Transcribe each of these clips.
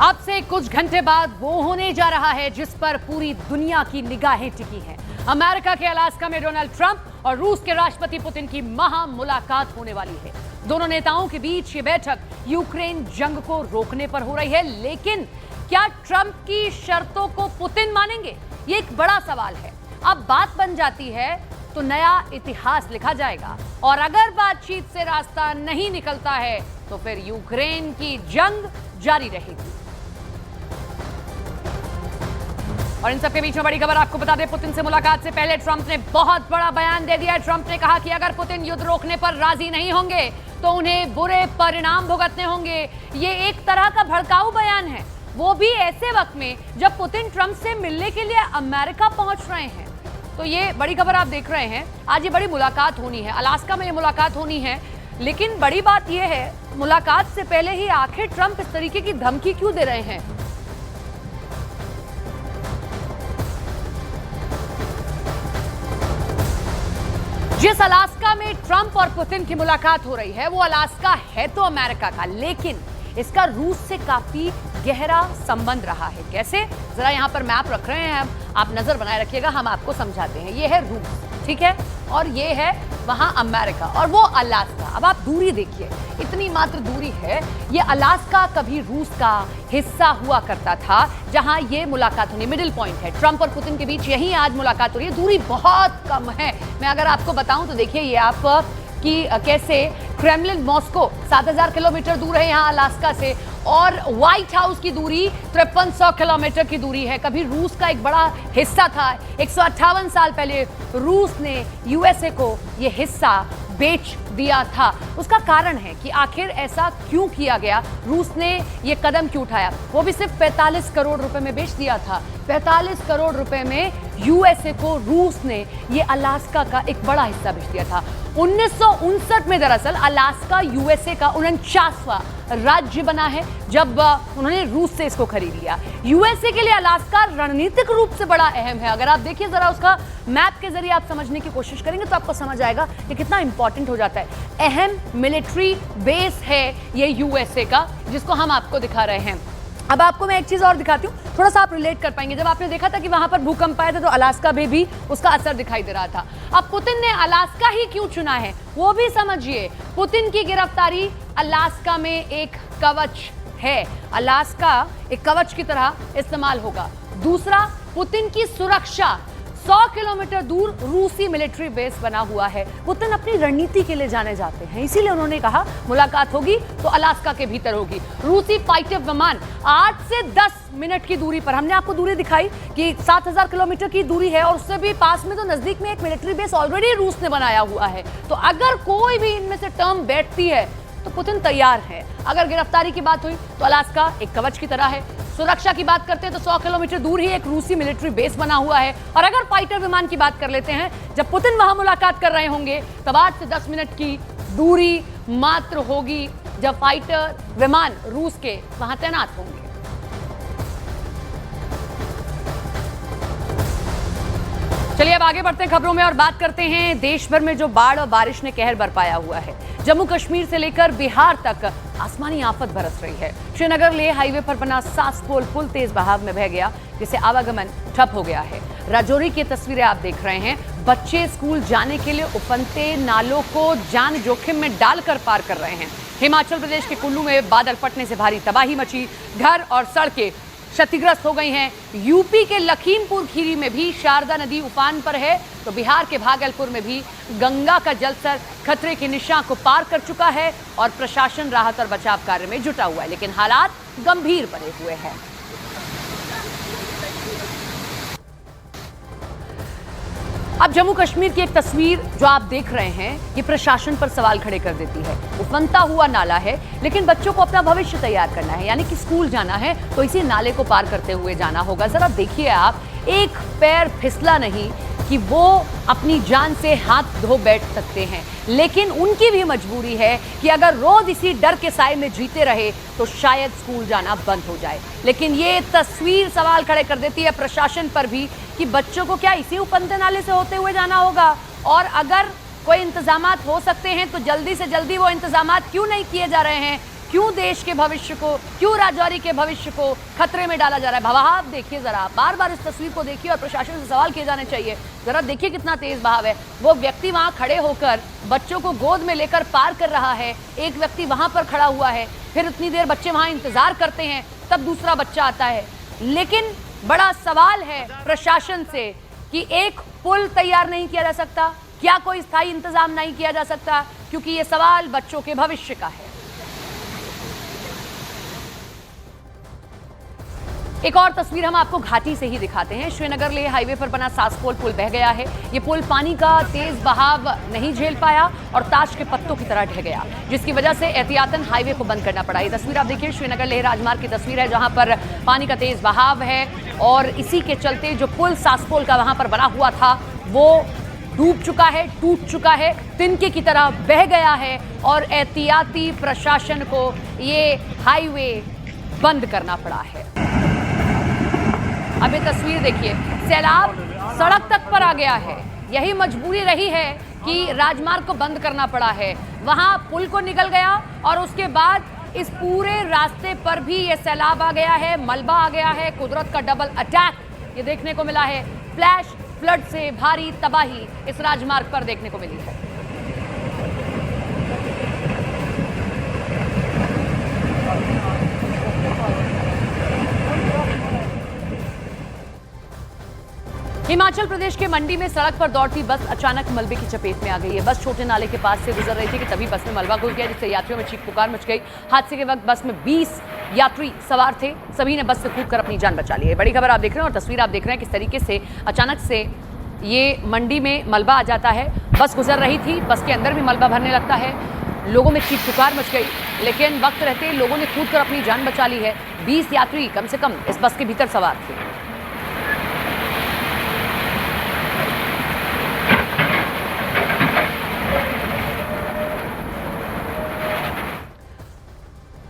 अब से कुछ घंटे बाद वो होने जा रहा है जिस पर पूरी दुनिया की निगाहें टिकी हैं। अमेरिका के अलास्का में डोनाल्ड ट्रंप और रूस के राष्ट्रपति पुतिन की महा मुलाकात होने वाली है। दोनों नेताओं के बीच ये बैठक यूक्रेन जंग को रोकने पर हो रही है, लेकिन क्या ट्रंप की शर्तों को पुतिन मानेंगे? ये एक बड़ा सवाल है। अब बात बन जाती है तो नया इतिहास लिखा जाएगा, और अगर बातचीत से रास्ता नहीं निकलता है तो फिर यूक्रेन की जंग जारी रहेगी। और इन सबके बीच में बड़ी खबर आपको बता दें, पुतिन से मुलाकात से पहले ट्रंप ने बहुत बड़ा बयान दे दिया है। ट्रंप ने कहा कि अगर पुतिन युद्ध रोकने पर राजी नहीं होंगे तो उन्हें बुरे परिणाम भुगतने होंगे। ये एक तरह का भड़काऊ बयान है, वो भी ऐसे वक्त में जब पुतिन ट्रंप से मिलने के लिए अमेरिका पहुंच रहे हैं। तो ये बड़ी खबर आप देख रहे हैं। आज ये बड़ी मुलाकात होनी है, अलास्का में ये मुलाकात होनी है, लेकिन बड़ी बात यह है मुलाकात से पहले ही आखिर ट्रंप इस तरीके की धमकी क्यों दे रहे हैं? जिस अलास्का में ट्रंप और पुतिन की मुलाकात हो रही है वो अलास्का है तो अमेरिका का, लेकिन इसका रूस से काफी गहरा संबंध रहा है। कैसे? जरा यहां पर मैप रख रहे हैं हम, आप नजर बनाए रखिएगा, हम आपको समझाते हैं। ये है रूस, ठीक है, और ये है वहां अमेरिका, और वो अलास्का। अब आप दूरी देखिए, इतनी मात्र दूरी है। ये अलास्का कभी रूस का हिस्सा हुआ करता था जहां ये मुलाकात होनी, मिडिल पॉइंट है। ट्रंप और पुतिन के बीच यही आज मुलाकात हो रही है। दूरी बहुत कम है। मैं अगर आपको बताऊं तो देखिए ये आप कि कैसे क्रेमलिन मॉस्को 7000 किलोमीटर दूर है यहाँ अलास्का से, और व्हाइट हाउस की दूरी 5300 किलोमीटर की दूरी है। कभी रूस का एक बड़ा हिस्सा था। 158 साल पहले रूस ने यूएसए को यह हिस्सा बेच दिया था। उसका कारण है कि आखिर ऐसा क्यों किया गया, रूस ने यह कदम क्यों उठाया। वो भी सिर्फ 45 करोड़ रुपए में बेच दिया था। 45 करोड़ रुपए में यूएसए को रूस ने ये अलास्का का एक बड़ा हिस्सा बेच दिया था। 1959 में दरअसल अलास्का यूएसए का 49वां राज्य बना है जब उन्होंने रूस से इसको खरीद लिया। यूएसए के लिए अलास्का रणनीतिक रूप से बड़ा अहम है। अगर आप देखिए जरा उसका मैप के जरिए आप समझने की कोशिश करेंगे तो आपको समझ आएगा कि कितना इंपॉर्टेंट हो जाता है। अहम मिलिट्री बेस है ये यूएसए का, जिसको हम आपको दिखा रहे हैं। अब आपको मैं एक चीज और दिखाती हूँ, थोड़ा सा आप रिलेट कर पाएंगे। जब आपने देखा था कि वहां पर भूकंप आया था तो अलास्का में भी उसका असर दिखाई दे रहा था। अब पुतिन ने अलास्का ही क्यों चुना है वो भी समझिए। पुतिन की गिरफ्तारी अलास्का में एक कवच है। अलास्का एक कवच की तरह इस्तेमाल होगा। दूसरा, पुतिन की सुरक्षा। 100 किलोमीटर दूर रूसी मिलिट्री बेस बना हुआ है। पुतिन अपनी रणनीति के लिए जाने जाते हैं, इसीलिए उन्होंने कहा मुलाकात होगी तो अलास्का के भीतर होगी। रूसी फाइटर विमान 8 से 10 मिनट की दूरी पर, हमने आपको दूरी दिखाई कि 7000 किलोमीटर की दूरी है, और उससे भी पास में तो नजदीक में एक मिलिट्री बेस ऑलरेडी रूस ने बनाया हुआ है। तो अगर कोई भी इनमें से टर्म बैठती है तो पुतिन तैयार है। अगर गिरफ्तारी की बात हुई तो अलास्का एक कवच की तरह है। सुरक्षा की बात करते हैं तो 100 किलोमीटर दूर ही एक रूसी मिलिट्री बेस बना हुआ है। और अगर फाइटर विमान की बात कर लेते हैं, जब पुतिन वहां मुलाकात कर रहे होंगे तब 8 से 10 मिनट की दूरी मात्र होगी जब फाइटर विमान रूस के वहां तैनात होंगे। चलिए अब आगे बढ़ते हैं खबरों में और बात करते हैं देश भर में जो बाढ़ और बारिश ने कहर बरपाया हुआ है। जम्मू कश्मीर से लेकर बिहार तक आसमानी आफत बरस रही है। श्रीनगर लेह हाईवे पर बना सासकोल पुल तेज बहाव में बह गया, जिससे आवागमन ठप हो गया है। राजौरी की तस्वीरें आप देख रहे हैं। बच्चे स्कूल जाने के लिए उफनते नालों को जान जोखिम में डालकर पार कर रहे हैं। हिमाचल प्रदेश के कुल्लू में बादल फटने से भारी तबाही मची, घर और सड़कें क्षतिग्रस्त हो गई हैं। यूपी के लखीमपुर खीरी में भी शारदा नदी उफान पर है, तो बिहार के भागलपुर में भी गंगा का जलस्तर खतरे के निशान को पार कर चुका है और प्रशासन राहत और बचाव कार्य में जुटा हुआ है, लेकिन हालात गंभीर बने हुए हैं। अब जम्मू कश्मीर की एक तस्वीर जो आप देख रहे हैं ये प्रशासन पर सवाल खड़े कर देती है। उफनता हुआ नाला है, लेकिन बच्चों को अपना भविष्य तैयार करना है, यानी कि स्कूल जाना है तो इसी नाले को पार करते हुए जाना होगा। जरा देखिए आप, एक पैर फिसला नहीं कि वो अपनी जान से हाथ धो बैठ सकते हैं, लेकिन उनकी भी मजबूरी है कि अगर रोज इसी डर के साए में जीते रहे तो शायद स्कूल जाना बंद हो जाए। लेकिन ये तस्वीर सवाल खड़े कर देती है प्रशासन पर भी कि बच्चों को क्या इसी उफनते नाले से होते हुए जाना होगा, और अगर कोई इंतजामात हो सकते हैं तो जल्दी से जल्दी वो इंतजामात क्यों नहीं किए जा रहे हैं। क्यों देश के भविष्य को, क्यों राजौरी के भविष्य को खतरे में डाला जा रहा है। बहाव देखिए जरा, बार बार इस तस्वीर को देखिए और प्रशासन से सवाल किए जाने चाहिए। जरा देखिए कितना तेज बहाव है। वो व्यक्ति वहां खड़े होकर बच्चों को गोद में लेकर पार कर रहा है, एक व्यक्ति वहां पर खड़ा हुआ है, फिर उतनी देर बच्चे वहां इंतजार करते हैं, तब दूसरा बच्चा आता है। लेकिन बड़ा सवाल है प्रशासन से कि एक पुल तैयार नहीं किया जा सकता, क्या कोई स्थायी इंतजाम नहीं किया जा सकता, क्योंकि ये सवाल बच्चों के भविष्य का है। एक और तस्वीर हम आपको घाटी से ही दिखाते हैं। श्रीनगर लेह हाईवे पर बना सासपोल पुल बह गया है। ये पुल पानी का तेज बहाव नहीं झेल पाया और ताश के पत्तों की तरह ढह गया, जिसकी वजह से एहतियातन हाईवे को बंद करना पड़ा। ये तस्वीर आप देखिए, श्रीनगर लेह राजमार्ग की तस्वीर है, जहां पर पानी का तेज बहाव है और इसी के चलते जो पुल सासपोल का वहां पर बना हुआ था वो डूब चुका है, टूट चुका है, तिनके की तरह बह गया है और एहतियाती प्रशासन को ये हाईवे बंद करना पड़ा है। अब ये तस्वीर देखिए, सैलाब सड़क तक पर आ गया है। यही मजबूरी रही है कि राजमार्ग को बंद करना पड़ा है। वहां पुल को निकल गया और उसके बाद इस पूरे रास्ते पर भी ये सैलाब आ गया है, मलबा आ गया है। कुदरत का डबल अटैक ये देखने को मिला है। फ्लैश फ्लड से भारी तबाही इस राजमार्ग पर देखने को मिली है। हिमाचल प्रदेश के मंडी में सड़क पर दौड़ती बस अचानक मलबे की चपेट में आ गई है। बस छोटे नाले के पास से गुजर रही थी कि तभी बस में मलबा घुस गया, जिससे यात्रियों में चीख पुकार मच गई। हादसे के वक्त बस में 20 यात्री सवार थे, सभी ने बस से कूदकर अपनी जान बचा ली है। बड़ी खबर आप देख रहे हैं और तस्वीर आप देख रहे हैं किस तरीके से अचानक से ये मंडी में मलबा आ जाता है। बस गुजर रही थी, बस के अंदर भी मलबा भरने लगता है, लोगों में चीख पुकार मच गई, लेकिन वक्त रहते लोगों ने कूदकर अपनी जान बचा ली है। 20 यात्री कम से कम इस बस के भीतर सवार थे।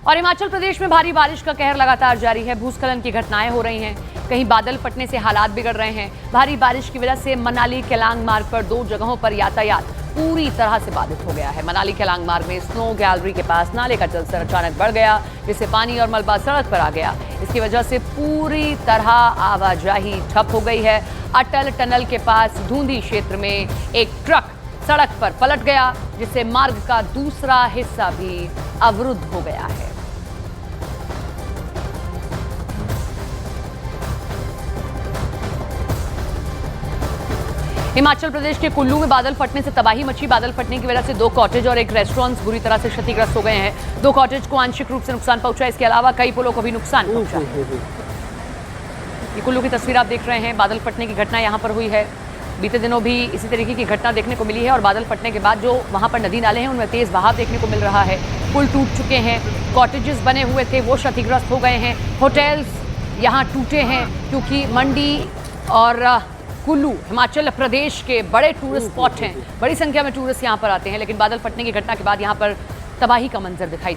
और हिमाचल प्रदेश में भारी बारिश का कहर लगातार जारी है। भूस्खलन की घटनाएं हो रही हैं, कहीं बादल फटने से हालात बिगड़ रहे हैं। भारी बारिश की वजह से मनाली केलांग मार्ग पर 2 जगहों पर यातायात पूरी तरह से बाधित हो गया है। मनाली केलांग मार्ग में स्नो गैलरी के पास नाले का जलस्तर अचानक बढ़ गया, जिससे पानी और मलबा सड़क पर आ गया। इसकी वजह से पूरी तरह आवाजाही ठप हो गई है। अटल टनल के पास धुंधी क्षेत्र में एक ट्रक सड़क पर पलट गया, जिससे मार्ग का दूसरा हिस्सा भी अवरुद्ध हो गया है। हिमाचल प्रदेश के कुल्लू में बादल फटने से तबाही मची। बादल फटने की वजह से 2 कॉटेज और एक रेस्टोरेंट बुरी तरह से क्षतिग्रस्त हो गए हैं। 2 कॉटेज को आंशिक रूप से नुकसान पहुंचा, इसके अलावा कई पुलों को भी नुकसान पहुंचा। ये कुल्लू की तस्वीर आप देख रहे हैं। बादल फटने की घटना यहां पर हुई है। बीते दिनों भी इसी तरीके की घटना देखने को मिली है और बादल फटने के बाद जो वहां पर नदी नाले हैं उनमें तेज बहाव देखने को मिल रहा है। पुल टूट चुके हैं, कॉटेजेस बने हुए थे वो क्षतिग्रस्त हो गए हैं, होटल्स यहाँ टूटे हैं, क्योंकि मंडी और कुल्लू हिमाचल प्रदेश के बड़े टूरिस्ट स्पॉट हैं। बड़ी संख्या में टूरिस्ट यहाँ पर आते हैं, लेकिन बादल फटने की घटना के बाद यहाँ पर तबाही का मंजर दिखाई